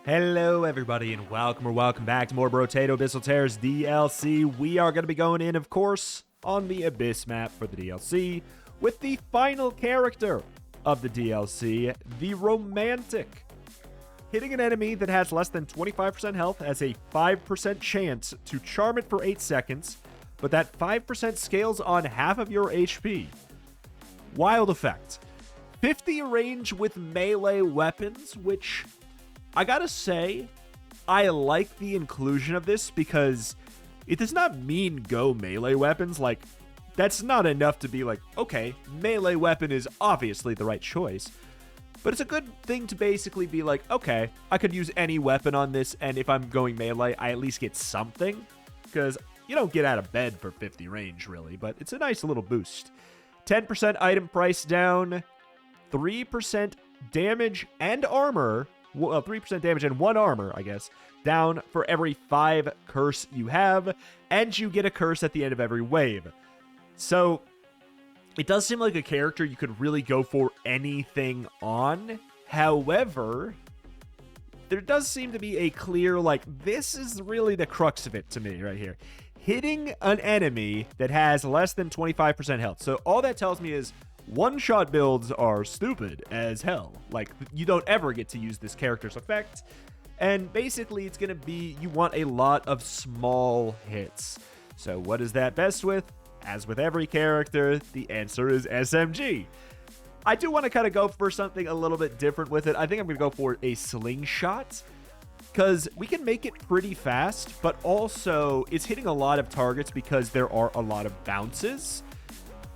Hello everybody and welcome back to more Brotato Abyssal Terrors DLC. We are going to be going in, of course, on the Abyss map for the DLC with the final character of the DLC, the Romantic. Hitting an enemy that has less than 25% health has a 5% chance to charm it for 8 seconds, but that 5% scales on half of your HP. Wild effect. 50 range with melee weapons, which I gotta say, I like the inclusion of this because it does not mean go melee weapons. Like, that's not enough to be like, okay, melee weapon is obviously the right choice. But it's a good thing to basically be like, okay, I could use any weapon on this, and if I'm going melee, I at least get something. Because you don't get out of bed for 50 range, really, but it's a nice little boost. 10% item price down, 3% damage and armor. Well, 3% damage and 1 armor, I guess, down for every 5 curse you have, and you get a curse at the end of every wave. So, it does seem like a character you could really go for anything on. However, there does seem to be a clear, like, this is really the crux of it to me right here. Hitting an enemy that has less than 25% health. So, all that tells me is one-shot builds are stupid as hell. Like, you don't ever get to use this character's effect. And basically, it's going to be, you want a lot of small hits. So what is that best with? As with every character, the answer is SMG. I do want to kind of go for something a little bit different with it. I think I'm going to go for a slingshot, because we can make it pretty fast, but also it's hitting a lot of targets because there are a lot of bounces.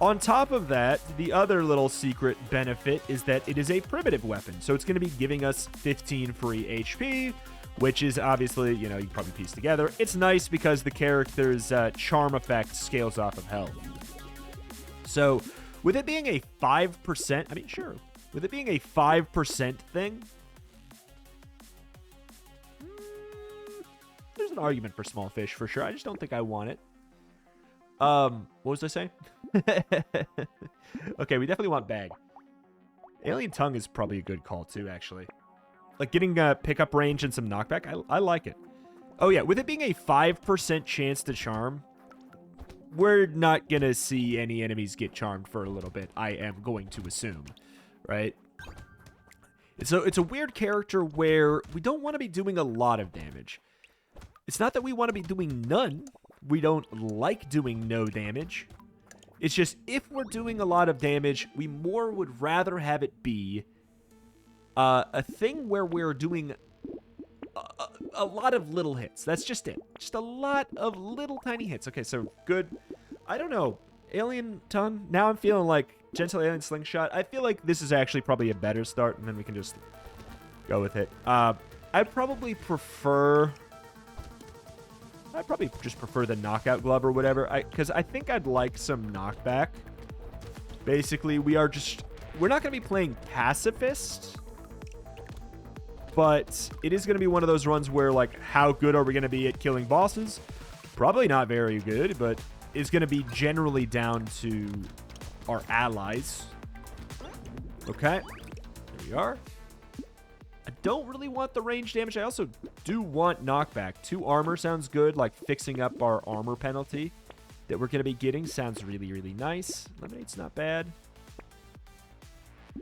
On top of that, the other little secret benefit is that it is a primitive weapon. So it's going to be giving us 15 free HP, which is obviously, you know, you can probably piece together. It's nice because the character's charm effect scales off of health. So with it being a 5%, I mean, sure. With it being a 5% thing, there's an argument for small fish for sure. I just don't think I want it. What was I saying? Okay, we definitely want bag. Alien tongue is probably a good call too, actually. Like getting pickup range and some knockback, I like it. Oh yeah, with it being a 5% chance to charm, we're not gonna see any enemies get charmed for a little bit, I am going to assume, right? It's a weird character where we don't want to be doing a lot of damage. It's not that we want to be doing none. We don't like doing no damage. It's just if we're doing a lot of damage, we more would rather have it be a thing where we're doing a lot of little hits. That's just it. Just a lot of little tiny hits. Okay, so good. I don't know. Alien tongue. Now I'm feeling like gentle alien slingshot. I feel like this is actually probably a better start, and then we can just go with it. I'd probably just prefer the knockout glove or whatever, because I think I'd like some knockback. Basically, we're not going to be playing pacifist, but it is going to be one of those runs where, like, how good are we going to be at killing bosses? Probably not very good, but it's going to be generally down to our allies. Okay, there we are. I don't really want the range damage. I also do want knockback. 2 armor sounds good, like fixing up our armor penalty that we're going to be getting sounds really, really nice. Lemonade's not bad.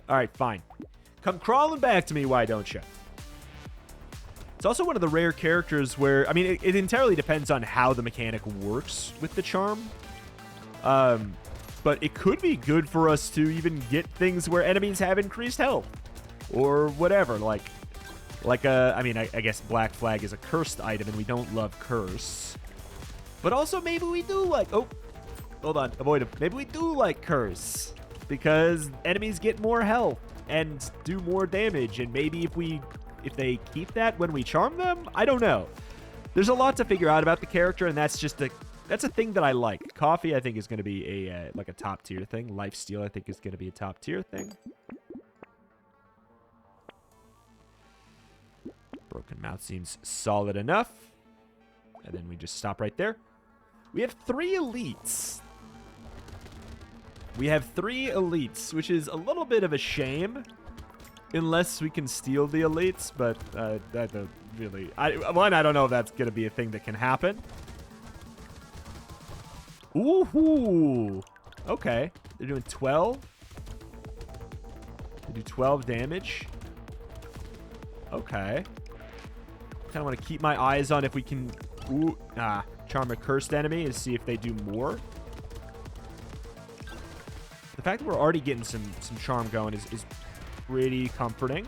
All right, fine. Come crawling back to me, why don't you? It's also one of the rare characters where, I mean, it entirely depends on how the mechanic works with the charm. But it could be good for us to even get things where enemies have increased health. Or whatever, I mean, I guess Black Flag is a cursed item, and we don't love curse. But also, maybe we do like, oh, hold on, avoid him. Maybe we do like curse, because enemies get more health and do more damage, and maybe if they keep that when we charm them, I don't know. There's a lot to figure out about the character, and that's a thing that I like. Coffee, I think, is going to be like a top tier thing. Lifesteal, I think, is going to be a top tier thing. Broken Mouth seems solid enough. And then we just stop right there. We have 3 elites. We have 3 elites, which is a little bit of a shame. Unless we can steal the elites, but that don't really... I don't know if that's going to be a thing that can happen. Ooh. Okay. They're doing 12. They do 12 damage. Okay. Kind of want to keep my eyes on if we can... Ooh. Charm a cursed enemy and see if they do more. The fact that we're already getting some charm going is pretty comforting.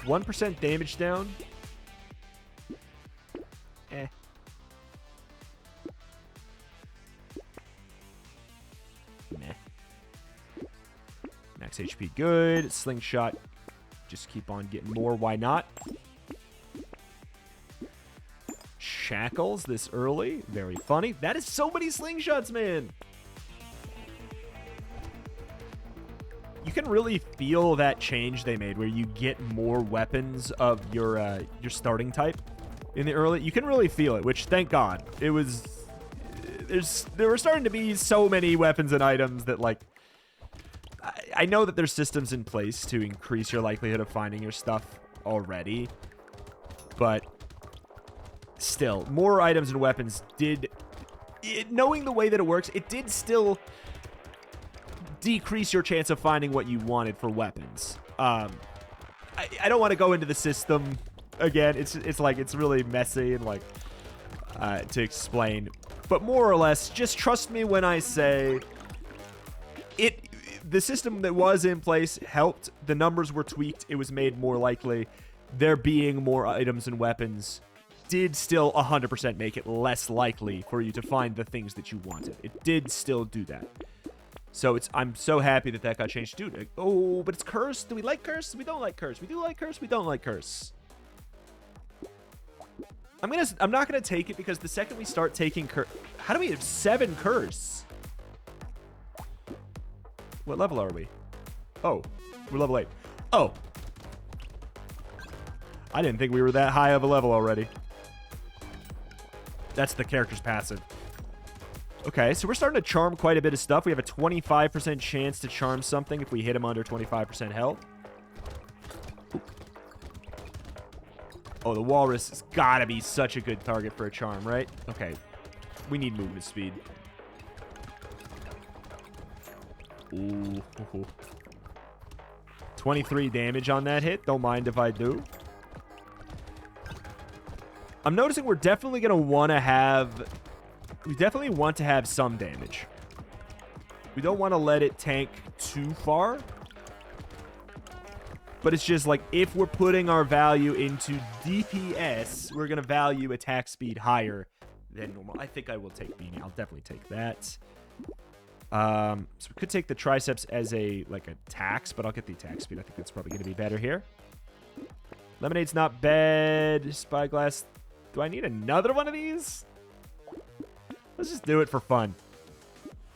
1% damage down. Eh. Meh. Max HP good. Slingshot. Just keep on getting more. Why not? Shackles this early. Very funny. That is so many slingshots, man. You can really feel that change they made where you get more weapons of your starting type in the early. You can really feel it, which thank God. It was... There were starting to be so many weapons and items that, like... I know that there's systems in place to increase your likelihood of finding your stuff already, but still, more items and weapons did... knowing the way that it works, it did still decrease your chance of finding what you wanted for weapons. I don't want to go into the system again. It's like, it's really messy and like to explain, but more or less, just trust me when I say the system that was in place helped. The numbers were tweaked. It was made more likely. There being more items and weapons did still 100% make it less likely for you to find the things that you wanted. It did still do that. So I'm so happy that got changed. Dude, oh, but it's curse. Do we like curse? We don't like curse. We do like curse. We don't like curse. I'm not gonna take it because the second we start taking curse, how do we have 7 curse? What level are we? Oh, we're level 8. Oh, I didn't think we were that high of a level already. That's the character's passive. Okay, so we're starting to charm quite a bit of stuff. We have a 25% chance to charm something if we hit him under 25% health. Ooh. Oh, the walrus has got to be such a good target for a charm, right? Okay, we need movement speed. Ooh. 23 damage on that hit. Don't mind if I do. I'm noticing we're definitely going to want to have... We definitely want to have some damage. We don't want to let it tank too far. But it's just like, if we're putting our value into DPS, we're going to value attack speed higher than normal. I think I will take Beanie. I'll definitely take that. So we could take the triceps as a tax, but I'll get the attack speed. I think that's probably going to be better here. Lemonade's not bad. Spyglass. Do I need another one of these? Let's just do it for fun.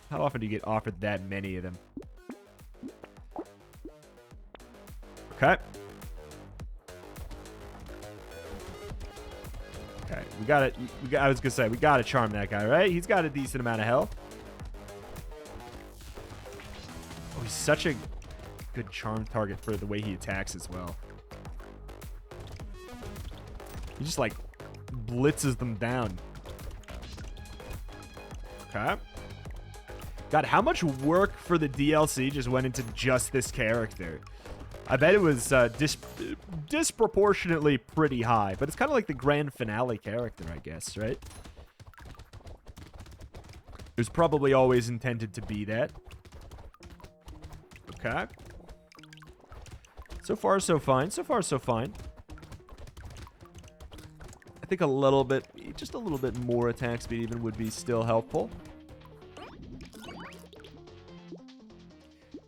How often do you get offered that many of them? Okay. Okay, we got it. I was gonna say, we gotta charm that guy, right? He's got a decent amount of health. Oh, he's such a good charm target for the way he attacks as well. He just like blitzes them down. Okay. God, how much work for the DLC just went into just this character? I bet it was disproportionately pretty high, but it's kind of like the grand finale character, I guess, right? It was probably always intended to be that. Okay. So far, so fine. So far, so fine. I think a little bit, just a little bit more attack speed even would be still helpful.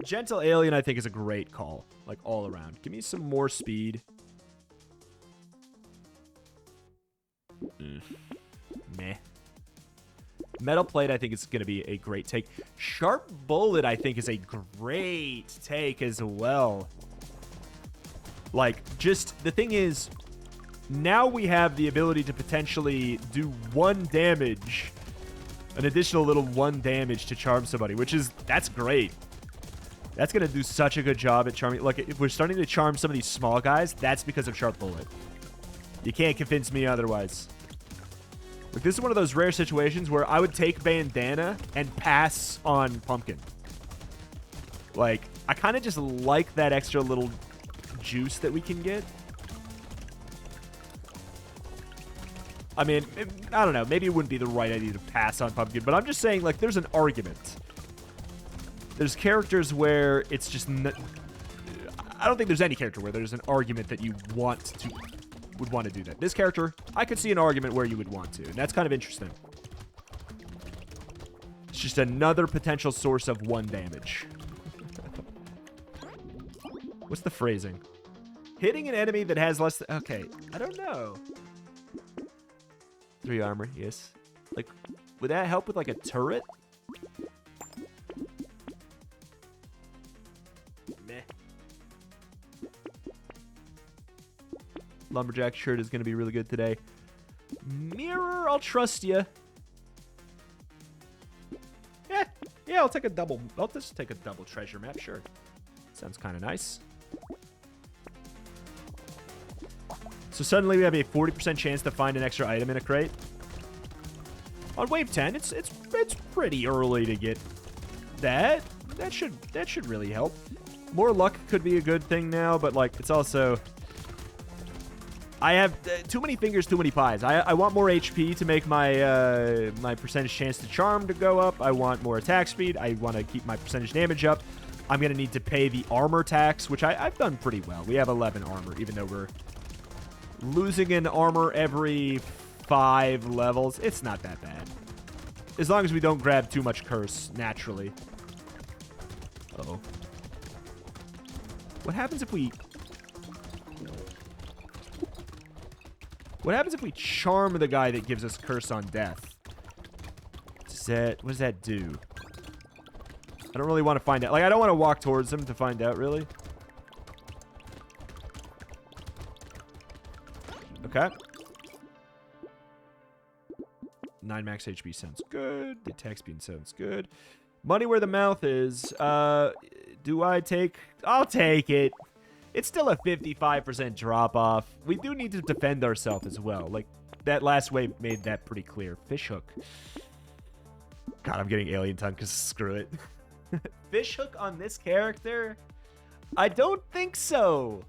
Gentle Alien, I think, is a great call. Like, all around. Give me some more speed. Meh. Metal Plate, I think, is going to be a great take. Sharp Bullet, I think, is a great take as well. Like, just, the thing is, now we have the ability to potentially do 1 damage. An additional little 1 damage to charm somebody, which is, that's great. That's going to do such a good job at charming. Look, if we're starting to charm some of these small guys, that's because of Sharp Bullet. You can't convince me otherwise. Like, this is one of those rare situations where I would take Bandana and pass on Pumpkin. Like, I kind of just like that extra little juice that we can get. I mean, I don't know. Maybe it wouldn't be the right idea to pass on Pumpkin, but I'm just saying, like, there's an argument. There's characters where it's just... I don't think there's any character where there's an argument that you would want to do that. This character, I could see an argument where you would want to, and that's kind of interesting. It's just another potential source of 1 damage. What's the phrasing? Hitting an enemy that has less... Okay, I don't know. 3 armor, yes. Like, would that help with, like, a turret? Meh. Lumberjack shirt is going to be really good today. Mirror, I'll trust you. Yeah, I'll take a double. I'll just take a double treasure map, sure. Sounds kind of nice. So suddenly we have a 40% chance to find an extra item in a crate. On wave 10, it's pretty early to get that. That should really help. More luck could be a good thing now, but like it's also I have too many fingers, too many pies. I want more HP to make my my percentage chance to charm to go up. I want more attack speed. I want to keep my percentage damage up. I'm going to need to pay the armor tax, which I've done pretty well. We have 11 armor, even though we're losing an armor every 5 levels. It's not that bad. As long as we don't grab too much curse naturally. Uh-oh. What happens if we... What happens if we charm the guy that gives us curse on death? What does that do? I don't really want to find out. Like, I don't want to walk towards him to find out, really. Okay. 9 max HP sounds good. The attack speed sounds good. Money where the mouth is. Do I take... I'll take it. It's still a 55% drop-off. We do need to defend ourselves as well. Like, that last wave made that pretty clear. Fishhook. God, I'm getting alien tongue because screw it. Fishhook on this character? I don't think so.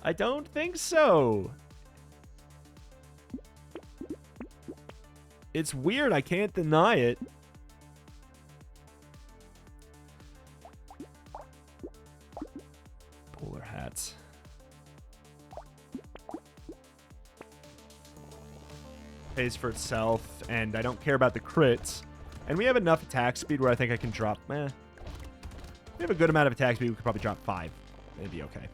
I don't think so. It's weird. I can't deny it. Polar hats. Pays for itself, and I don't care about the crits. And we have enough attack speed where I think I can drop... We have a good amount of attack speed. We could probably drop 5. It'd be okay.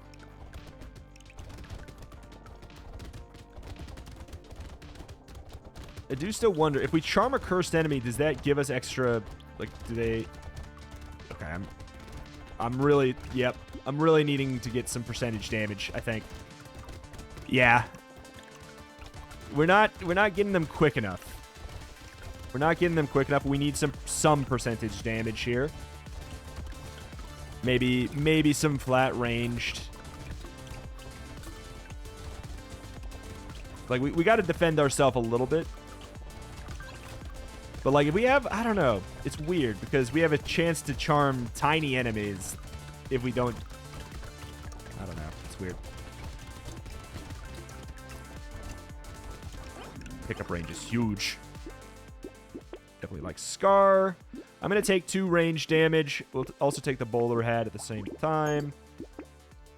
I do still wonder, if we charm a cursed enemy, does that give us extra... Like, do they... Okay, I'm really... Yep. I'm really needing to get some percentage damage, I think. Yeah. We're not getting them quick enough. We're not getting them quick enough. We need some percentage damage here. Maybe some flat ranged. Like, we got to defend ourselves a little bit. But, like, if we have... I don't know. It's weird, because we have a chance to charm tiny enemies if we don't... I don't know. It's weird. Pickup range is huge. Definitely like Scar. I'm going to take 2 range damage. We'll also take the bowler hat at the same time.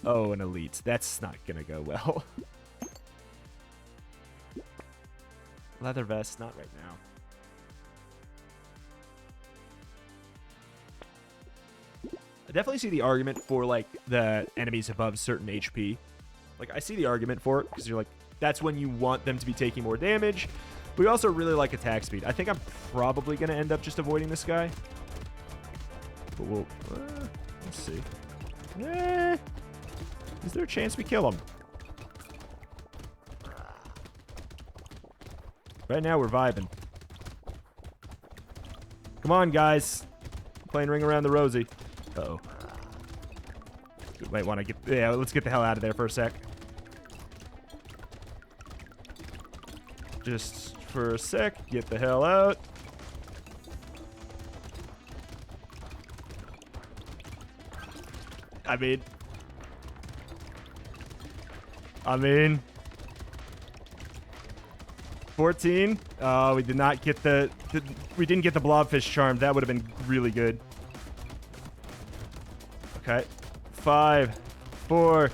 Oh, an elite. That's not going to go well. Leather vest, not right now. I definitely see the argument for, like, the enemies above certain HP. Like, I see the argument for it, because you're like, that's when you want them to be taking more damage. We also really like attack speed. I think I'm probably going to end up just avoiding this guy. But we'll... let's see. Is there a chance we kill him? Right now, we're vibing. Come on, guys. Playing Ring Around the Rosie. Uh-oh. Might want to get... Yeah, let's get the hell out of there for a sec. Just for a sec. Get the hell out. I mean... 14. We did not get we didn't get the blobfish charm. That would have been really good. Okay. 5, 4,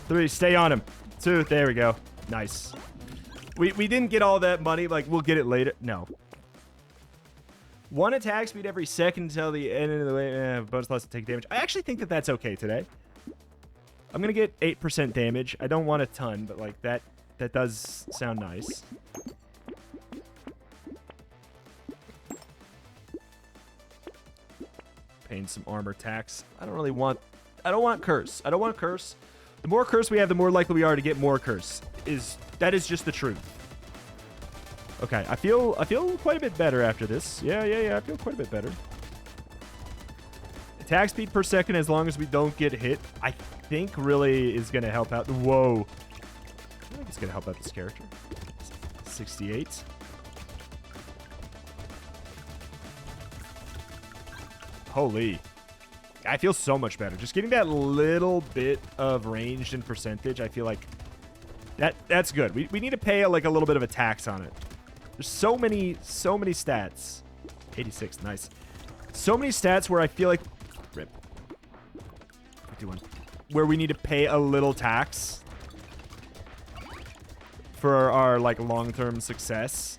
3. Stay on him. 2. There we go. Nice. We didn't get all that money. Like, we'll get it later. No. 1 attack speed every second until the end of the way. Bonus plus to take damage. I actually think that that's okay today. I'm going to get 8% damage. I don't want a ton, but, like, that does sound nice. Paying some armor tax. I don't want curse. I don't want curse. The more curse we have, the more likely we are to get more curse. That is just the truth. Okay, I feel quite a bit better after this. Yeah, I feel quite a bit better. Attack speed per second as long as we don't get hit, I think really is going to help out. Whoa. I think it's going to help out this character. 68. Holy. I feel so much better. Just getting that little bit of ranged and percentage, I feel like that's good. We need to pay like a little bit of a tax on it. There's so many stats. 86, nice. So many stats where I feel like... Rip. 51. Where we need to pay a little tax for our like long-term success.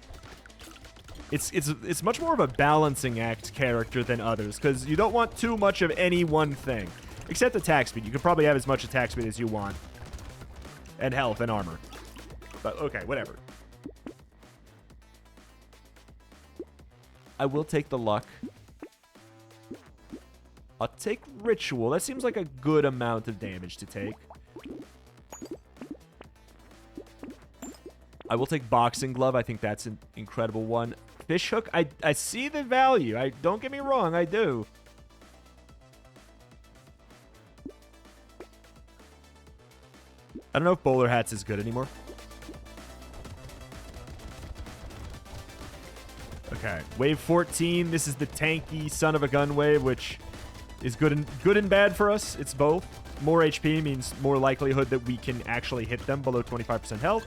It's much more of a balancing act character than others, because you don't want too much of any one thing. Except attack speed. You can probably have as much attack speed as you want. And health and armor. But okay, whatever. I will take the luck. I'll take ritual. That seems like a good amount of damage to take. I will take boxing glove. I think that's an incredible one. Fish hook, I see the value. Don't get me wrong, I do. I don't know if bowler hats is good anymore. Okay, wave 14. This is the tanky son of a gun wave, which is good and bad for us. It's both. More HP means more likelihood that we can actually hit them below 25% health.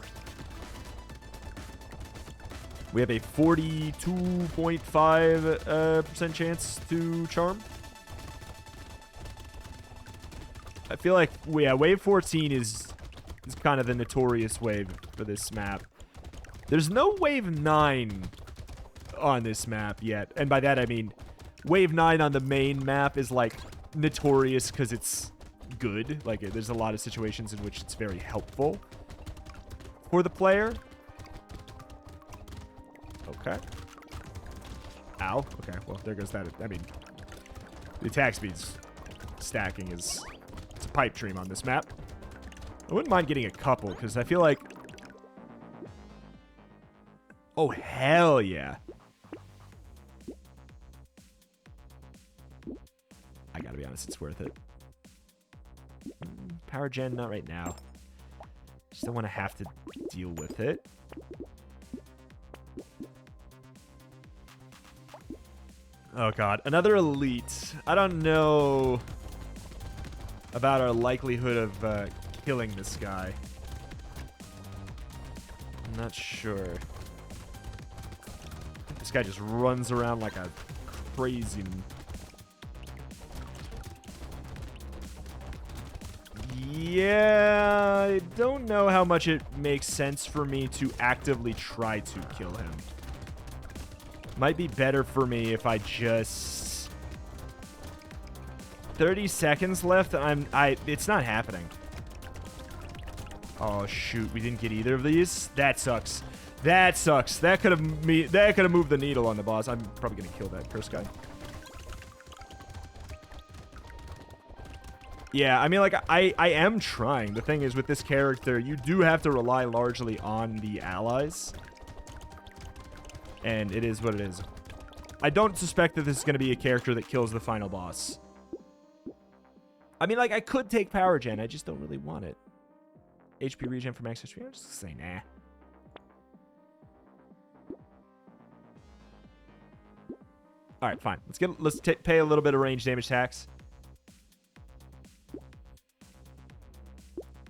We have a 42.5% chance to charm. I feel like, yeah, wave 14 is kind of the notorious wave for this map. There's no wave 9 on this map yet. And by that, I mean, wave 9 on the main map is, like, notorious because it's good. Like, there's a lot of situations in which it's very helpful for the player. Okay. Ow. Okay, well, there goes that. I mean, the attack speed's stacking it's a pipe dream on this map. I wouldn't mind getting a couple, because I feel like... Oh, hell yeah. I gotta be honest, it's worth it. Power gen, not right now. Just don't want to have to deal with it. Oh god, another elite. I don't know about our likelihood of killing this guy. I'm not sure. This guy just runs around like a crazy... Yeah, I don't know how much it makes sense for me to actively try to kill him. Might be better for me if I just... 30 seconds left. It's not happening. Oh shoot, we didn't get either of these. That sucks. That sucks. That could have moved the needle on the boss. I'm probably gonna kill that curse guy. Yeah, I mean, like, I am trying. The thing is, with this character, you do have to rely largely on the allies. And it is what it is. I don't suspect that this is going to be a character that kills the final boss. I mean, like, I could take power gen. I just don't really want it. HP regen for max HP. I'm just gonna say nah. All right, fine. Let's pay a little bit of range damage tax.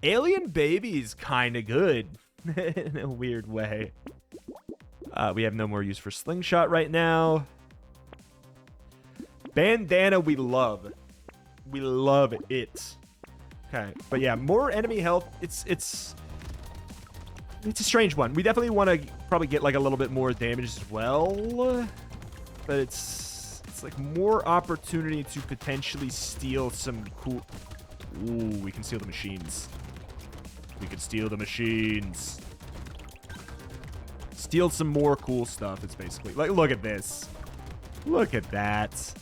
Alien Baby's kind of good in a weird way. We have no more use for Slingshot right now. Bandana we love. We love it. Okay, but yeah, more enemy health. It's a strange one. We definitely want to probably get like a little bit more damage as well. But it's like more opportunity to potentially steal some cool... Ooh, we can steal the machines. We can steal the machines. Steal some more cool stuff, it's basically. Like, look at this. Look at that.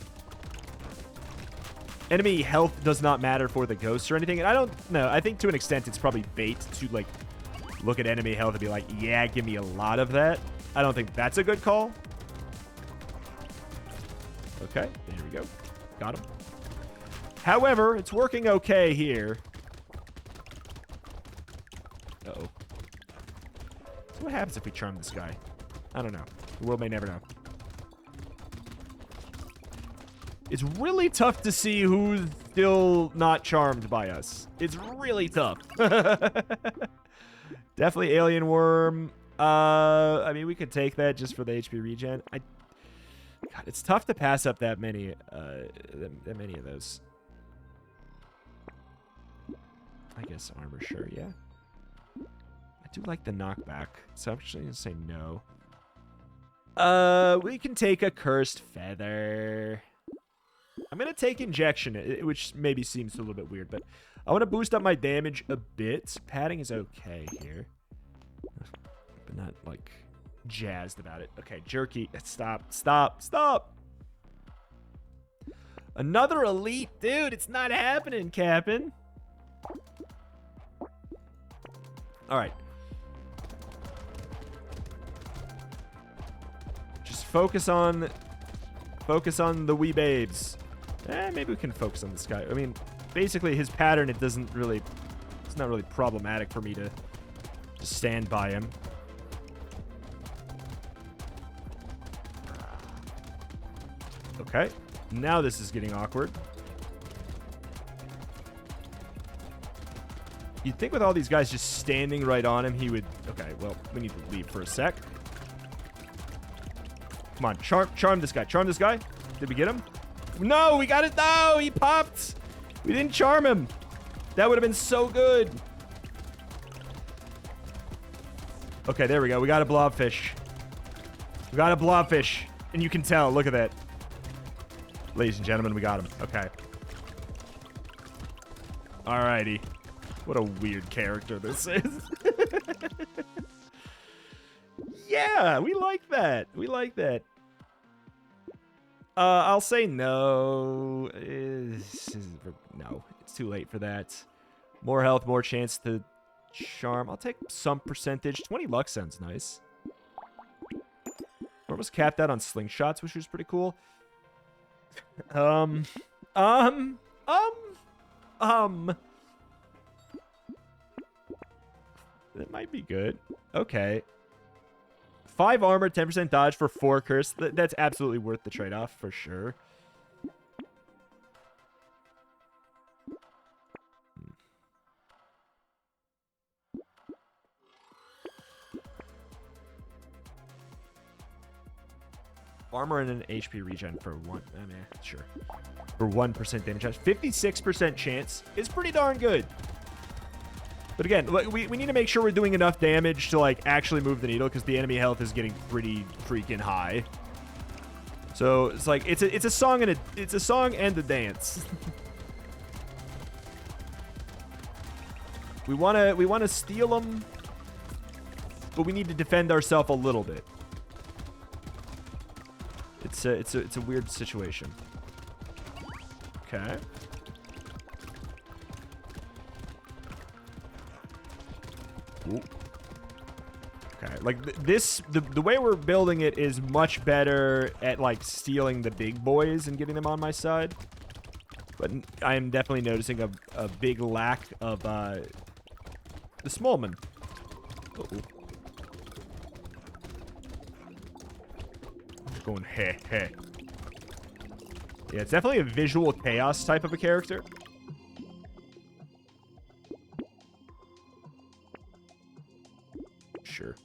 Enemy health does not matter for the ghosts or anything. And I don't know. I think to an extent it's probably bait to, like, look at enemy health and be like, yeah, give me a lot of that. I don't think that's a good call. Okay, there we go. Got him. However, it's working okay here. Uh-oh. So what happens if we charm this guy? I don't know. The world may never know. It's really tough to see who's still not charmed by us. It's really tough. Definitely Alien Worm. I mean, we could take that just for the HP regen. God, it's tough to pass up that many of those. I guess armor, sure, yeah. I do like the knockback, so I'm actually gonna say no. We can take a Cursed Feather. I'm gonna take Injection, which maybe seems a little bit weird, but I want to boost up my damage a bit. Padding is okay here, but not like jazzed about it. Okay, Jerky. Stop. Another elite, dude. It's not happening, Captain. All right. Just focus on the wee babes. Maybe we can focus on this guy. I mean, basically his pattern, it's not really problematic for me to stand by him. Okay. Now this is getting awkward. You'd think with all these guys just standing right on him, he would... Okay, well, we need to leave for a sec. Come on, charm this guy. Charm this guy. Did we get him? No, we got it. No, he popped. We didn't charm him. That would have been so good. Okay, there we go. We got a blobfish. We got a blobfish. And you can tell. Look at that. Ladies and gentlemen, we got him. Okay. Alrighty. What a weird character this is. Yeah, we like that. We like that. I'll say no. No, it's too late for that. More health, more chance to charm. I'll take some percentage. 20 luck sounds nice. We're almost capped out on slingshots, which was pretty cool. That might be good. Okay. 5 armor, 10% dodge for 4 curse. That's absolutely worth the trade-off for sure. Armor and an HP regen for 1. I mean, sure. For 1% damage. 56% chance is pretty darn good. But again, we need to make sure we're doing enough damage to like actually move the needle, because the enemy health is getting pretty freaking high. So it's like it's a song and a dance. we wanna steal them, but we need to defend ourselves a little bit. It's a weird situation. Okay. Ooh. Okay, like the way we're building it is much better at like stealing the big boys and getting them on my side. But I am definitely noticing a big lack of the Smallman. Uh-oh. I'm just going heh heh. Yeah, it's definitely a visual chaos type of a character. Sure.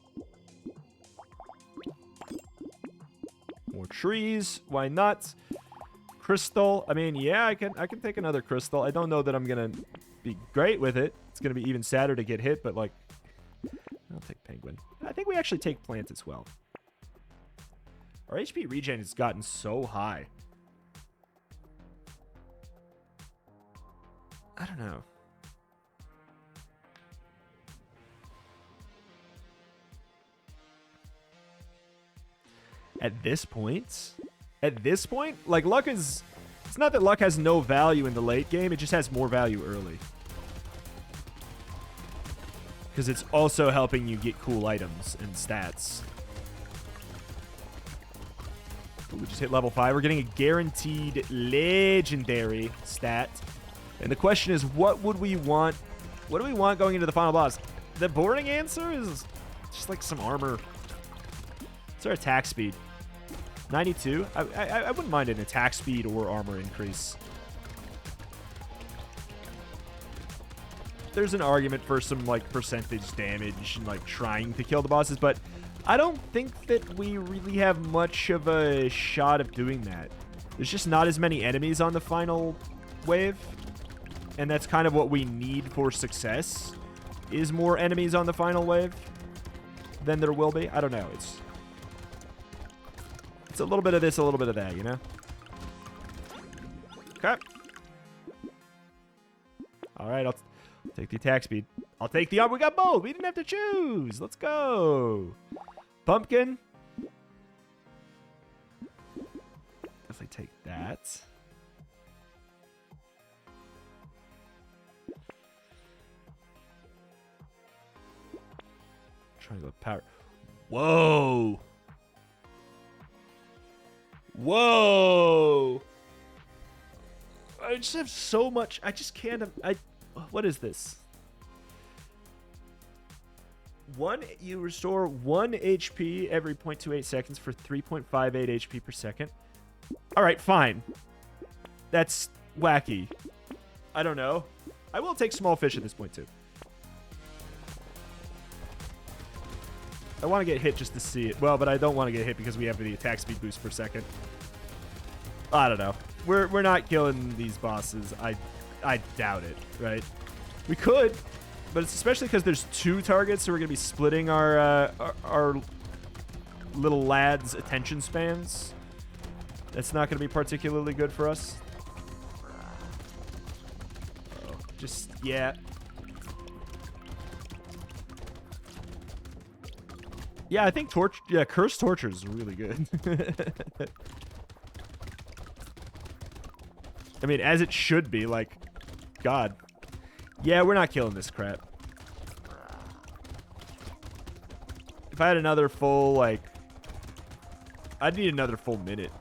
More trees. Why not? Crystal. I mean, yeah, I can take another crystal. I don't know that I'm gonna be great with it. It's gonna be even sadder to get hit, but like, I'll take penguin. I think we actually take plant as well. Our HP regen has gotten so high. I don't know. At this point, like luck is, it's not that luck has no value in the late game, it just has more value early. Because it's also helping you get cool items and stats. Ooh, we just hit level 5. We're getting a guaranteed legendary stat. And the question is, what would we want? What do we want going into the final boss? The boring answer is just like some armor. What's our attack speed? 92? I wouldn't mind an attack speed or armor increase. There's an argument for some like percentage damage and like trying to kill the bosses, but I don't think that we really have much of a shot of doing that. There's just not as many enemies on the final wave, and that's kind of what we need for success, is more enemies on the final wave than there will be. I don't know. It's a little bit of this, a little bit of that, you know? Okay. All right, I'll take the attack speed. I'll take the armor. We got both. We didn't have to choose. Let's go. Pumpkin. Definitely take that. Triangle of power. Whoa. Whoa. I just have so much. I just can't. What is this? You restore 1 HP every 0.28 seconds for 3.58 HP per second. All right, fine. That's wacky. I don't know. I will take small fish at this point, too. I want to get hit just to see it. Well, but I don't want to get hit because we have the attack speed boost per second. I don't know. We're not killing these bosses. I doubt it, right? We could, but it's especially because there's 2 targets, so we're going to be splitting our little lad's attention spans. That's not going to be particularly good for us. Just, yeah. Yeah, I think Curse Torture is really good. I mean, as it should be, like, God. Yeah, we're not killing this crap. If I had another full, like, I'd need another full minute.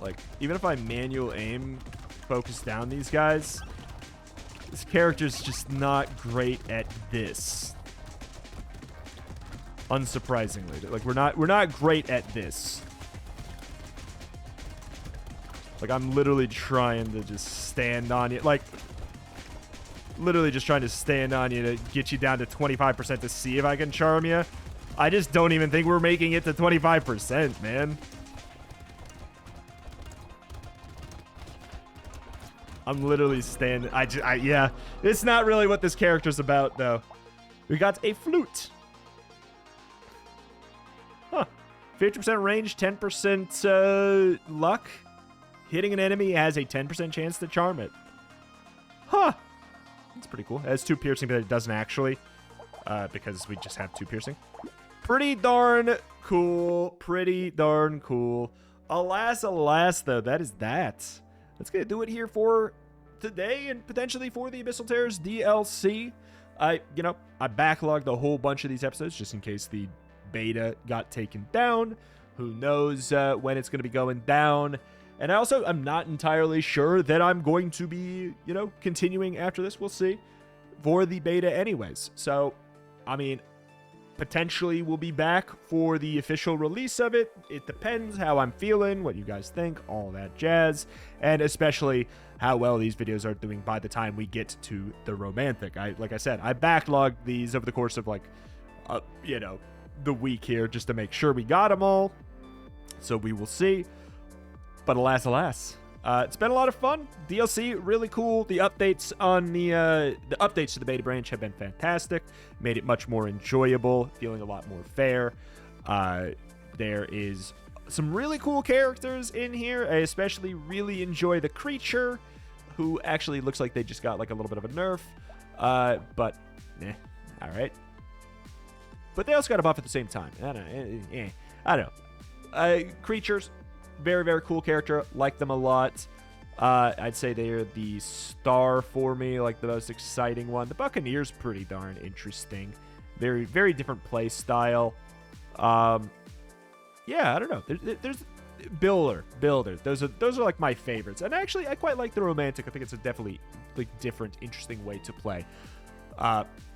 Like, even if I manual aim, focus down these guys, this character's just not great at this. Unsurprisingly. Like, we're not great at this. Like, I'm literally trying to just stand on you. Like, literally just trying to stand on you to get you down to 25% to see if I can charm you. I just don't even think we're making it to 25%, man. I'm literally standing. Yeah. It's not really what this character's about, though. We got a flute. Huh. 50% range, 10% luck. Hitting an enemy has a 10% chance to charm it. Huh. That's pretty cool. It has 2 piercing, but it doesn't actually. Because we just have 2 piercing. Pretty darn cool. Pretty darn cool. Alas, though, that is that. That's going to do it here for today and potentially for the Abyssal Terrors DLC. I backlogged a whole bunch of these episodes just in case the beta got taken down. Who knows when it's going to be going down. And I also, I'm not entirely sure that I'm going to be, you know, continuing after this. We'll see. For the beta anyways. So, I mean, potentially we'll be back for the official release of it. It depends how I'm feeling, what you guys think, all that jazz. And especially how well these videos are doing by the time we get to the romantic. Like I said, I backlogged these over the course of, like, you know, the week here just to make sure we got them all. So we will see. But alas, it's been a lot of fun. DLC, really cool. The updates on the updates to the beta branch have been fantastic. Made it much more enjoyable, feeling a lot more fair. There is some really cool characters in here. I especially really enjoy the creature, who actually looks like they just got like a little bit of a nerf. But, all right. But they also got a buff at the same time. I don't know. Creatures, very, very cool character. Like them a lot. I'd say they're the star for me, like the most exciting one. The Buccaneer's pretty darn interesting. Very, very different play style. Yeah, I don't know. There's Builder. Those are like my favorites. And actually, I quite like the romantic. I think it's a definitely like different, interesting way to play.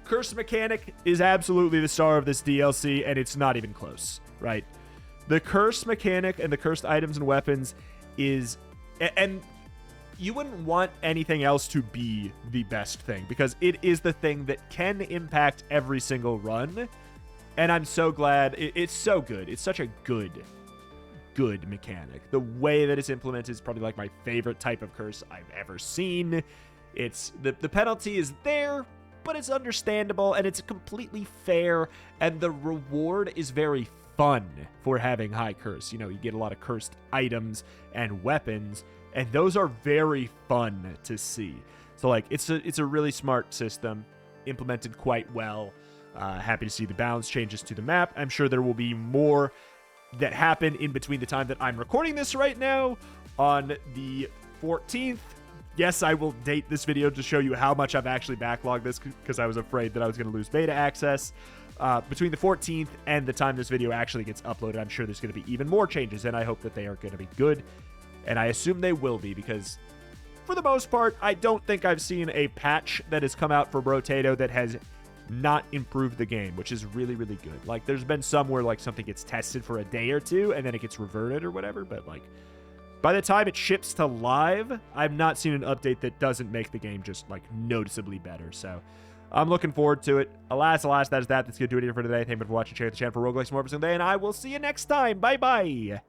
Curse mechanic is absolutely the star of this DLC, and it's not even close, right? The curse mechanic and the cursed items and weapons is... And you wouldn't want anything else to be the best thing, because it is the thing that can impact every single run. And I'm so glad. It's so good. It's such a good mechanic. The way that it's implemented is probably like my favorite type of curse I've ever seen. It's the penalty is there, but it's understandable, and it's completely fair, and the reward is very fun for having high curse. You know, you get a lot of cursed items and weapons, and those are very fun to see. So like, it's a really smart system, implemented quite well. Happy to see the balance changes to the map. I'm sure there will be more that happen in between the time that I'm recording this right now on the 14th. Yes, I will date this video to show you how much I've actually backlogged this, because I was afraid that I was going to lose beta access. Between the 14th and the time this video actually gets uploaded, I'm sure there's going to be even more changes, and I hope that they are going to be good. And I assume they will be, because for the most part, I don't think I've seen a patch that has come out for Brotato that has not improved the game, which is really, really good. Like, there's been some where, like, something gets tested for a day or two, and then it gets reverted or whatever, but, like, by the time it ships to live, I've not seen an update that doesn't make the game just, like, noticeably better. So I'm looking forward to it. Alas, that is that. That's going to do it here for today. Thank you for watching. Check out the channel for roguelikes more every single day, and I will see you next time. Bye-bye.